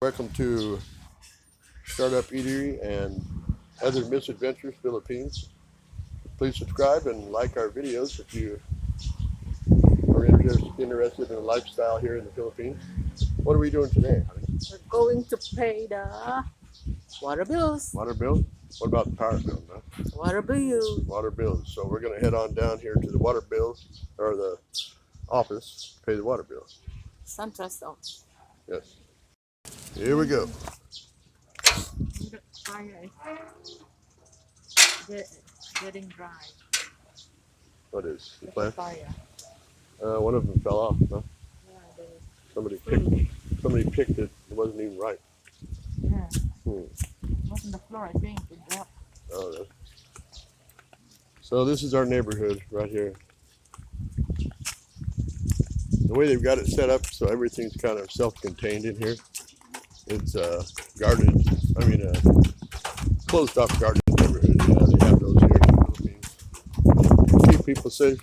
Welcome to Startup Eatery and Other Misadventures Philippines. Please subscribe and like our videos if you are interested in a lifestyle here in the Philippines. What are we doing today, honey? We're going to pay the water bills. Water bill? What about the power bill? No? Water bills. Water bills. So we're going to head on down here to the water bill, or the office, pay the water bill. SunTrust office. Yes. Here we go. The fire is getting dry. What is the There's a plant? fire. One of them fell off. No? Yeah, there's Somebody food. picked it. It wasn't even right. Yeah. Hmm. It was on the floor, I think. It dropped. Oh, no. So this is our neighborhood right here. The way they've got it set up, so everything's kind of self-contained in here. It's guarded. I mean, closed off guarded neighborhood. Yeah, they have those here in the Philippines. Keep people safe.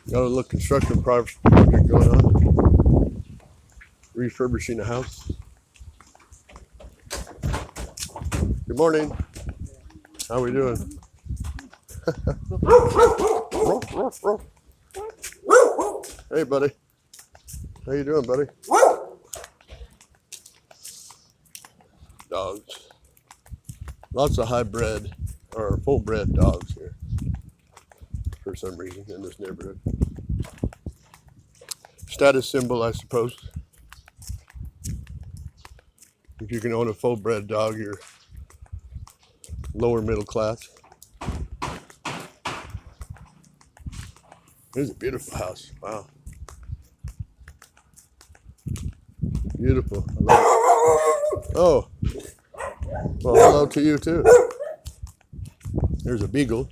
Got a little construction project going on. Refurbishing a house. Good morning. How we doing? Hey, buddy. How you doing, buddy? Dogs. Lots of high-bred or full-bred dogs here for some reason in this neighborhood. Status symbol, I suppose. If you can own a full-bred dog, you're lower middle class. This is a beautiful house. Wow. Beautiful. I love it. Oh. Well, hello to you too. There's a beagle.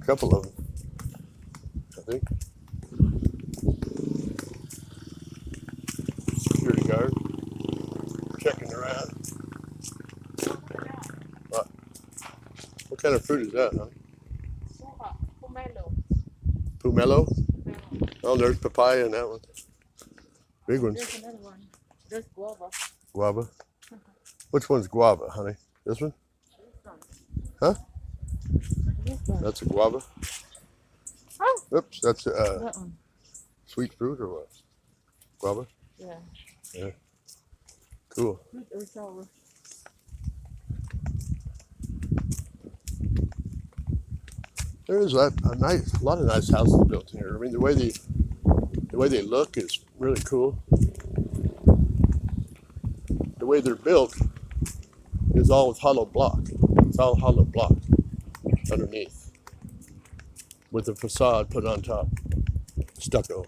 A couple of them, I think. Security guard. Checking around. What kind of fruit is that, honey? Pomelo. Pomelo? Oh, there's papaya in that one. Big ones. There's another one. There's guava. Guava? Which one's guava, honey? This one? This one. Huh? This one. That's a guava? Oh. Oops, that's That one. sweet fruit or what? Guava? Yeah. Yeah. Cool. Sweet or sour. There is a lot of nice houses built in here. I mean, the way they look is really cool. The way they're built is all with hollow block. It's all hollow block underneath, with the facade put on top, stucco.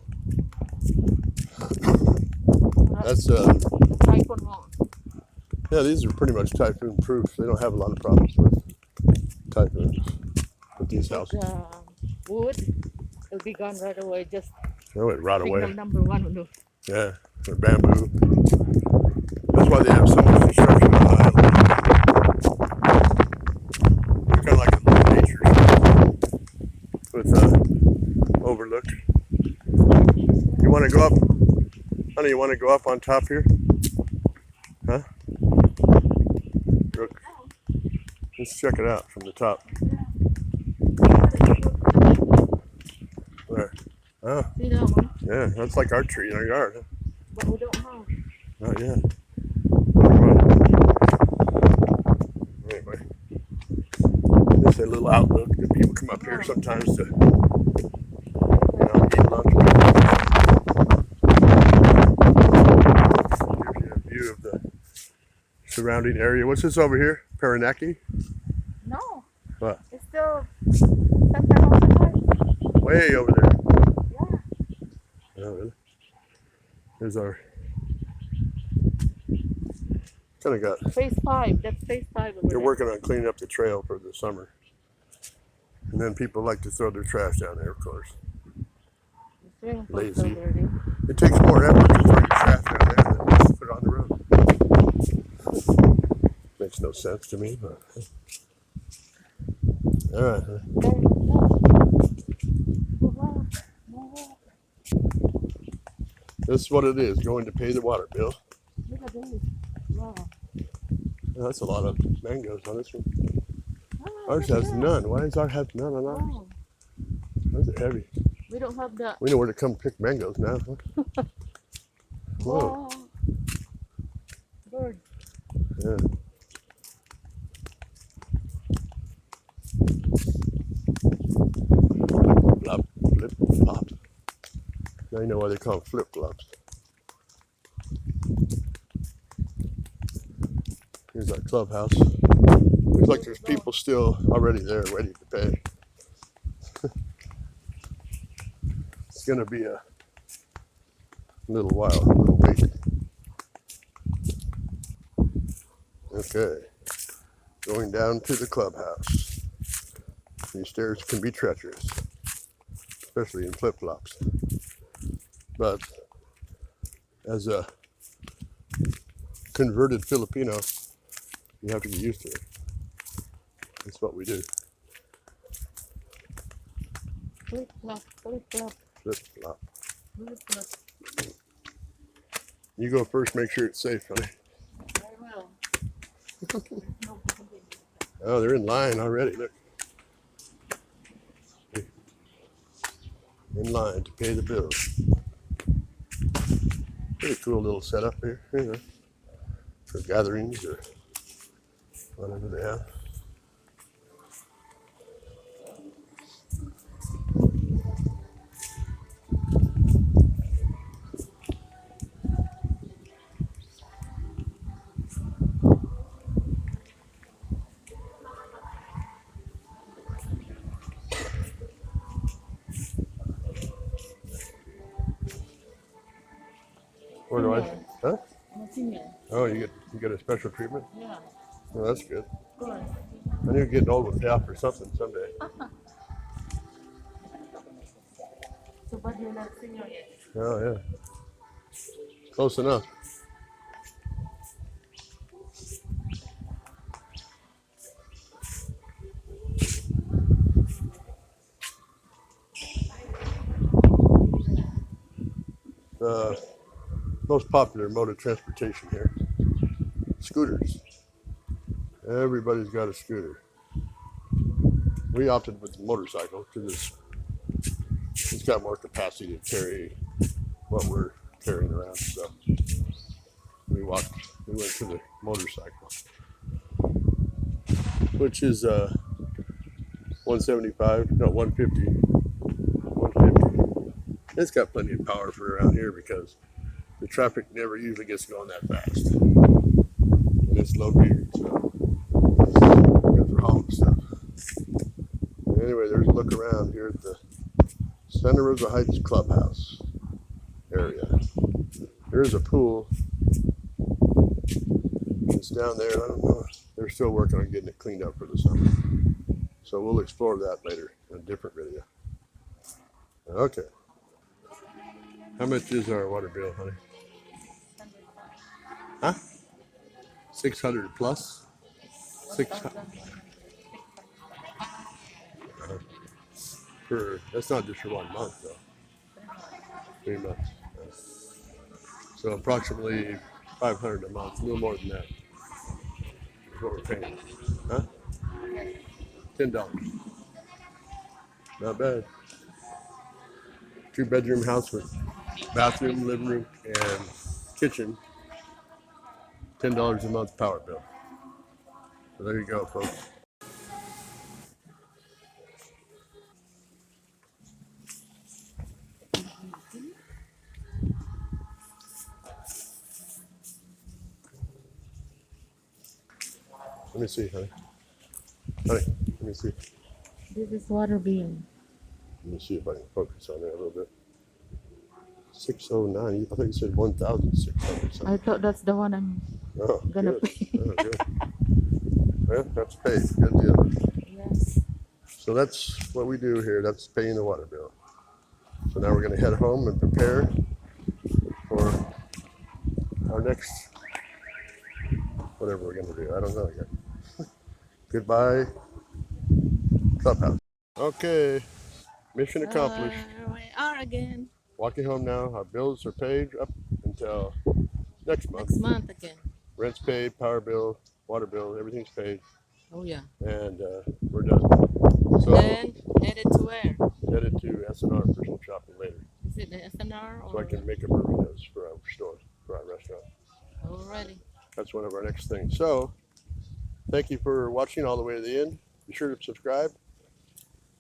That's The typhoon won't. yeah. These are pretty much typhoon proof. They don't have a lot of problems with typhoons with these houses. Wood, it'll be gone right away. Just Oh, it rot signal away. number one. Yeah, or bamboo. That's why they have so much construction on the island. It's kind of like a little nature with overlook. You want to go up, honey? You want to go up on top here? Huh? Look. Let's check it out from the top. There. Oh, See that one? yeah, that's like our tree in our yard. Huh? But we don't have. Not yet. Anyway, it's a little outlook that people come up here sometimes to, eat lunch. Gives you a view of the surrounding area. What's this over here? Paranaki? No. What? It's still Santa Rosa. Way over there. Yeah. Oh, really? There's our. Kind of got. Phase 5. That's phase 5 over They're there. working on cleaning up the trail for the summer. And then people like to throw their trash down there, of course. The swimming pool's Lazy. still dirty. It takes more effort to throw your trash down there than just put it on the road. Makes no sense to me, but. All right. This is what it is, going to pay the water bill. Look at this. Wow. That's a lot of mangoes on this one. Ah, Ours look has at none. Why does ours have none on that. ours? Wow. Those are heavy. We don't have that. We know where to come pick mangoes now. Huh? Whoa. Wow. Bird. Yeah. Flip, flip, flop. Now you know why they call them flip flops. Here's our clubhouse. Looks like there's people still already there waiting to pay. It's gonna be a little while, a little wait. Okay, going down to the clubhouse. These stairs can be treacherous, especially in flip flops. But as a converted Filipino, you have to get used to it. That's what we do. Flip flop. Flip flop. Flip flop. Flip flop. You go first, make sure it's safe, honey. I will. No, Oh, they're in line already, look. In line to pay the bill. Pretty cool little setup here, you know, for gatherings or whatever they have. Where do I? Huh? I'm a senior. Oh, you get a special treatment? Yeah. Well, that's good. Good. I knew getting old would pay off for something someday. So, but you're not senior yet. Oh yeah, close enough. The most popular mode of transportation here, scooters. Everybody's got a scooter. We opted with the motorcycle because it's got more capacity to carry what we're carrying around. So we went to the motorcycle, which is 175, no 150. 150. It's got plenty of power for around here because the traffic never usually gets going that fast. And it's low geared, so good for hauling stuff. Anyway, there's a look around here at the Santa Rosa Heights Clubhouse area. There's a pool. It's down there. I don't know. They're still working on getting it cleaned up for the summer. So we'll explore that later in a different video. Okay. How much is our water bill, honey? Huh? 600 plus? 600 per. That's not just for 1 month though. 3 months. So approximately 500 a month, a little more than that. Is what we're paying. Huh? $10. Not bad. 2-bedroom house with bathroom, living room, and kitchen. $10 a month power bill. So there you go, folks. Let me see, honey. Honey, let me see. This is water bill. Let me see if I can focus on it a little bit. 609. I think you said 1,600. I thought that's the one I'm gonna good. pay. Oh, good. Well, that's paid. Good deal. Yes. So that's what we do here. That's paying the water bill. So now we're going to head home and prepare for our next whatever we're going to do. I don't know yet. Goodbye, Clubhouse. Okay, mission accomplished. We are again. walking home now. Our bills are paid up until next month. Next month again. Rent's paid, power bill, water bill, everything's paid, Oh yeah. and we're done. So Then headed to where? headed to SNR for some shopping later, Is it the SNR so I or? can make up burritos for our store, for our restaurant. Already. That's one of our next things. So thank you for watching all the way to the end. Be sure to subscribe,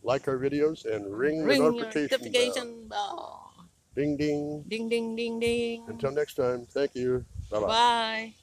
like our videos, and ring the Ring your notification bell. notification bell. Ding ding. Ding ding ding ding. Until next time, thank you. Bye bye. Bye.